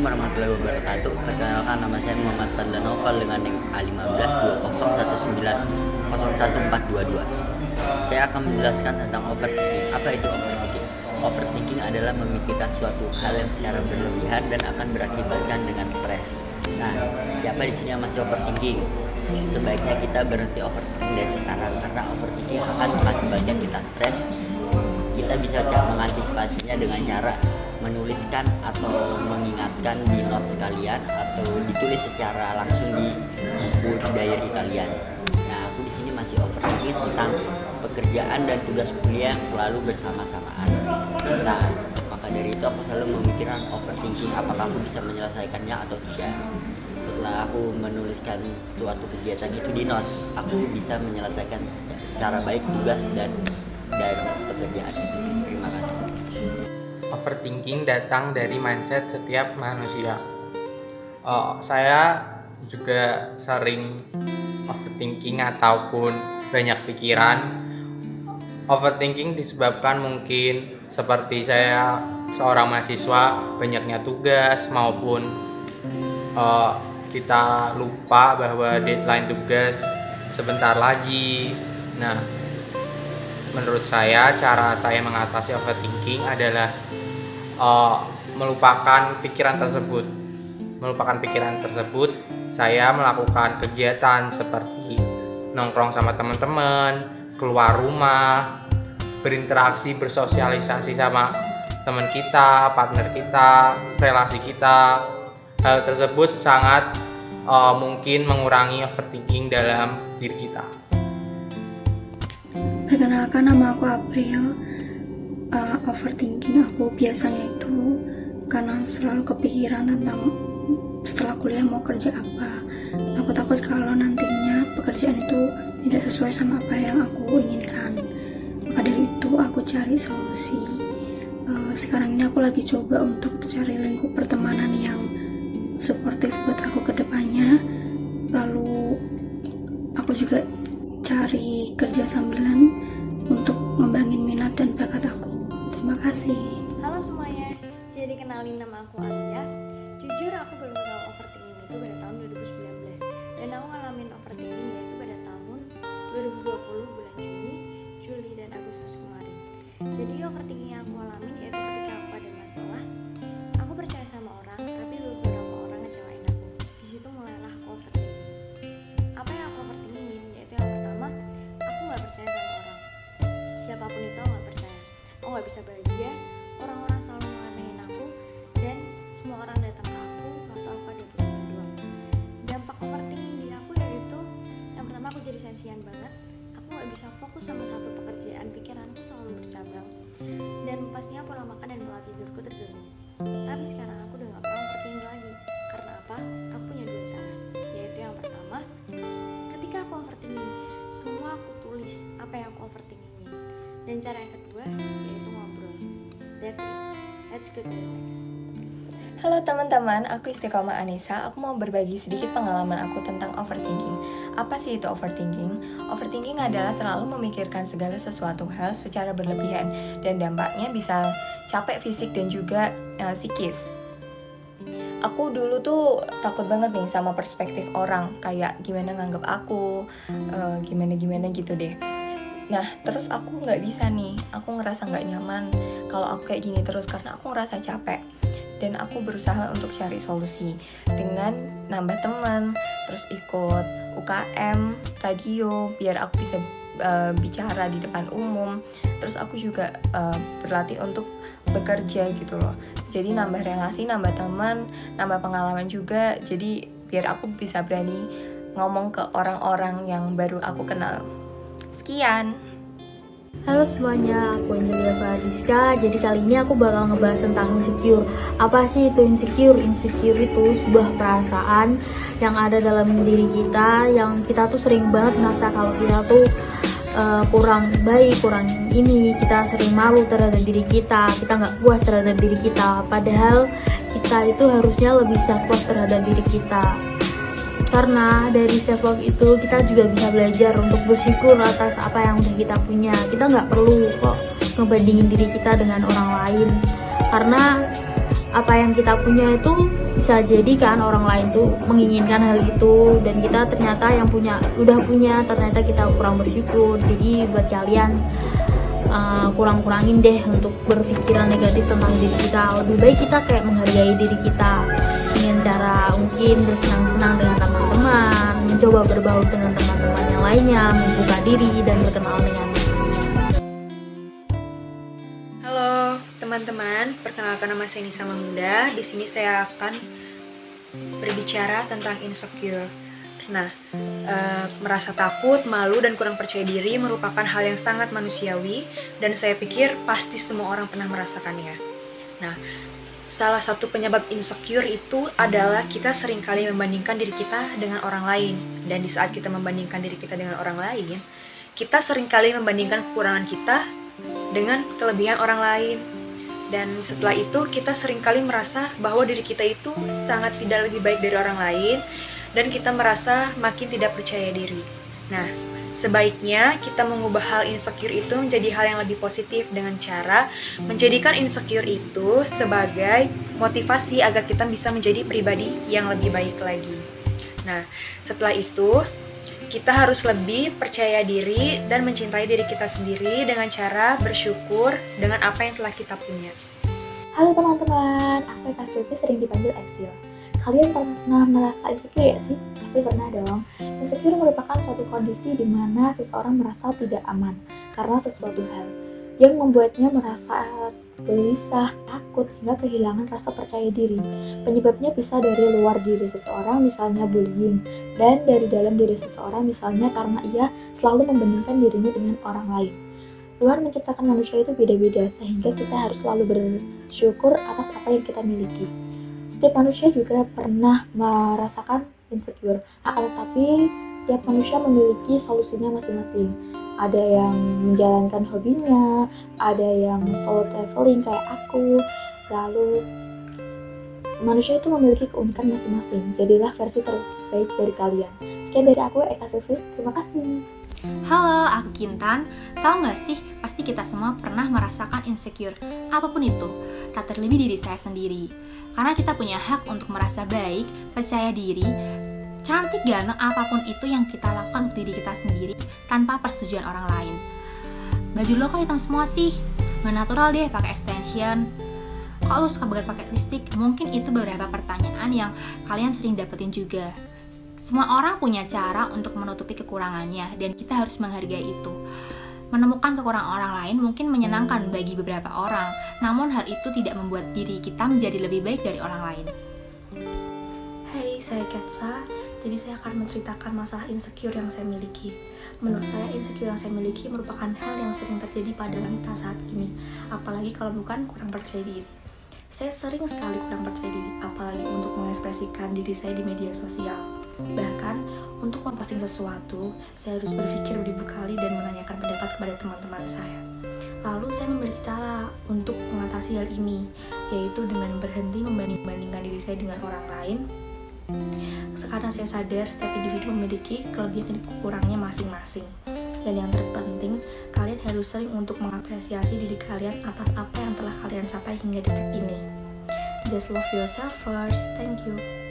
warahmatullahi wabarakatuh. Perkenalkan, nama saya Muhammad Fadlan Novel dengan NIM A152019014222. Saya akan menjelaskan tentang overthinking. Apa itu overthinking? Overthinking adalah memikirkan suatu hal yang secara berlebihan dan akan berakibatkan dengan stres. Nah, siapa di sini yang masih overthinking? Sebaiknya kita berhenti overthinking dari sekarang, karena overthinking akan mengakibatkan kita stres. Kita bisa mengantisipasinya dengan cara menuliskan atau mengingatkan di notes kalian, atau ditulis secara langsung di buku diary kalian. Nah, aku di sini masih overthinking tentang pekerjaan dan tugas kuliah yang selalu bersama-samaan. Nah, maka dari itu aku selalu memikirkan overthinking, apakah aku bisa menyelesaikannya atau tidak. Setelah aku menuliskan suatu kegiatan itu di notes, aku bisa menyelesaikan secara baik tugas dan pekerjaan itu. Terima kasih. Overthinking datang dari mindset setiap manusia. Saya juga sering overthinking ataupun banyak pikiran. Overthinking disebabkan mungkin seperti saya seorang mahasiswa, banyaknya tugas maupun kita lupa bahwa deadline tugas sebentar lagi. Nah, menurut saya cara saya mengatasi overthinking adalah melupakan pikiran tersebut. Saya melakukan kegiatan seperti nongkrong sama teman-teman, keluar rumah, berinteraksi, bersosialisasi sama teman kita, partner kita, relasi kita. Hal tersebut sangat mungkin mengurangi overthinking dalam diri kita. Perkenalkan, nama aku April. Overthinking aku biasanya itu karena selalu kepikiran tentang setelah kuliah mau kerja apa. Aku takut kalau nantinya pekerjaan itu tidak sesuai sama apa yang aku inginkan. Maka dari itu aku cari solusi. Sekarang ini aku lagi coba untuk cari lingkup pertemanan yang suportif buat aku ke depannya. Lalu aku juga cari kerja sambilan untuk ngembangin minat dan bakat aku. Terima kasih. Halo semuanya, jadi kenalin, nama aku Alia. Jujur aku baru tahu overthinking itu pada tahun 2019, dan aku ngalamin overthinking yaitu pada tahun 2020 bulan Juli dan Agustus kemarin. Jadi overthinking yang aku alamin yaitu ketika aku ada masalah, aku percaya sama orang tapi beberapa orang ngecewain aku. Di situ mulailah aku overthinking. Apa yang aku overthinking yaitu yang pertama, aku nggak percaya sama orang. Siapapun itu aku nggak percaya. Aku nggak bisa bahagia, orang-orang selalu ngeremehin aku, dan semua orang datang ke aku atau aku ada belakang doang. Dampak overthinking di aku yaitu yang pertama, aku jadi sensian banget. Aku nggak bisa fokus sama satu pekerjaan, pikiranku selalu bercabang, dan pastinya pola makan dan pola tidurku terganggu. Tapi sekarang aku udah nggak pernah overthinking lagi. Karena apa? Aku punya dua cara, yaitu yang pertama, ketika aku overthinking, semua aku tulis apa yang aku overthinkingin. Dan cara yang kedua yaitu ngobrol. That's it. Let's go to the next. Halo teman-teman, aku Istiqomah Anissa. Aku mau berbagi sedikit pengalaman aku tentang overthinking. Apa sih itu overthinking? Overthinking adalah terlalu memikirkan segala sesuatu hal secara berlebihan, dan dampaknya bisa capek fisik dan juga psikis. Aku dulu tuh takut banget nih sama perspektif orang, kayak gimana nganggep aku, gimana gitu deh. Nah, terus aku nggak bisa nih, aku ngerasa nggak nyaman kalau aku kayak gini terus karena aku ngerasa capek. Dan aku berusaha untuk cari solusi dengan nambah teman, terus ikut UKM, radio, biar aku bisa bicara di depan umum. Terus aku juga berlatih untuk bekerja gitu loh. Jadi nambah relasi, nambah teman, nambah pengalaman juga. Jadi biar aku bisa berani ngomong ke orang-orang yang baru aku kenal. Sekian. Halo semuanya, aku Angelia Fariska. Jadi kali ini aku bakal ngebahas tentang insecure. Apa sih itu insecure? Insecure itu sebuah perasaan yang ada dalam diri kita, yang kita tuh sering banget merasa kalau kita tuh kurang baik, kurang ini. Kita sering malu terhadap diri kita nggak puas terhadap diri kita. Padahal kita itu harusnya lebih self love terhadap diri kita. Karena dari self love itu kita juga bisa belajar untuk bersyukur atas apa yang udah kita punya. Kita nggak perlu kok ngebandingin diri kita dengan orang lain, karena apa yang kita punya itu bisa jadi kan orang lain tuh menginginkan hal itu, dan kita ternyata yang udah punya ternyata kita kurang bersyukur. Jadi buat kalian kurang-kurangin deh untuk berpikiran negatif tentang diri kita. Lebih baik kita kayak menghargai diri kita dengan cara mungkin bersenang-senang dengan teman-teman, mencoba berbaur dengan teman-teman yang lainnya, membuka diri dan berkenal dengan. Halo teman-teman, perkenalkan nama saya Nisa Mahmuda. Di sini saya akan berbicara tentang insecure. Nah, merasa takut, malu, dan kurang percaya diri merupakan hal yang sangat manusiawi, dan saya pikir pasti semua orang pernah merasakannya. Nah, salah satu penyebab insecure itu adalah kita seringkali membandingkan diri kita dengan orang lain. Dan di saat kita membandingkan diri kita dengan orang lain, kita seringkali membandingkan kekurangan kita dengan kelebihan orang lain. Dan setelah itu kita seringkali merasa bahwa diri kita itu sangat tidak lebih baik dari orang lain, dan kita merasa makin tidak percaya diri. Nah, sebaiknya kita mengubah hal insecure itu menjadi hal yang lebih positif dengan cara menjadikan insecure itu sebagai motivasi agar kita bisa menjadi pribadi yang lebih baik lagi. Nah, setelah itu kita harus lebih percaya diri dan mencintai diri kita sendiri dengan cara bersyukur dengan apa yang telah kita punya. Halo teman-teman, aku Kak Silvi, sering dipanggil Exil. Kalian pernah merasa insecure ya sih? Pasti pernah dong. Insecure merupakan suatu kondisi di mana seseorang merasa tidak aman karena sesuatu hal yang membuatnya merasa gelisah, takut, hingga kehilangan rasa percaya diri. Penyebabnya bisa dari luar diri seseorang, misalnya bullying, dan dari dalam diri seseorang, misalnya karena ia selalu membandingkan dirinya dengan orang lain. Tuhan menciptakan manusia itu beda-beda, sehingga kita harus selalu bersyukur atas apa yang kita miliki. Setiap manusia juga pernah merasakan insecure, akan tetapi tiap manusia memiliki solusinya masing-masing. Ada yang menjalankan hobinya, ada yang solo traveling kayak aku. Lalu manusia itu memiliki keunikan masing-masing. Jadilah versi terbaik dari kalian. Sekian dari aku, Eka Silvi. Terima kasih. Halo, aku Kintan. Tahu gak sih, pasti kita semua pernah merasakan insecure. Apapun itu, tak terlebih diri saya sendiri. Karena kita punya hak untuk merasa baik, percaya diri, cantik, ganteng, apapun itu yang kita lakukan untuk diri kita sendiri tanpa persetujuan orang lain. Baju lo kok hitam semua sih? Nggak natural deh pakai extension. Kok lo suka banget pakai lipstick? Mungkin itu beberapa pertanyaan yang kalian sering dapetin juga. Semua orang punya cara untuk menutupi kekurangannya, dan kita harus menghargai itu. Menemukan kekurangan orang lain mungkin menyenangkan bagi beberapa orang, namun hal itu tidak membuat diri kita menjadi lebih baik dari orang lain. Hai, saya Ketsa. Jadi saya akan menceritakan masalah insecure yang saya miliki. Menurut saya, insecure yang saya miliki merupakan hal yang sering terjadi pada wanita saat ini, apalagi kalau bukan kurang percaya diri. Saya sering sekali kurang percaya diri, apalagi untuk mengekspresikan diri saya di media sosial. Bahkan, untuk memposting sesuatu, saya harus berpikir beribu kali dan menanyakan pendapat kepada teman-teman saya. Lalu saya memiliki cara untuk mengatasi hal ini, yaitu dengan berhenti membanding-bandingkan diri saya dengan orang lain. Sekarang saya sadar setiap individu memiliki kelebihan dan kekurangannya masing-masing. Dan yang terpenting, kalian harus sering untuk mengapresiasi diri kalian atas apa yang telah kalian capai hingga detik ini. Just love yourself first. Thank you.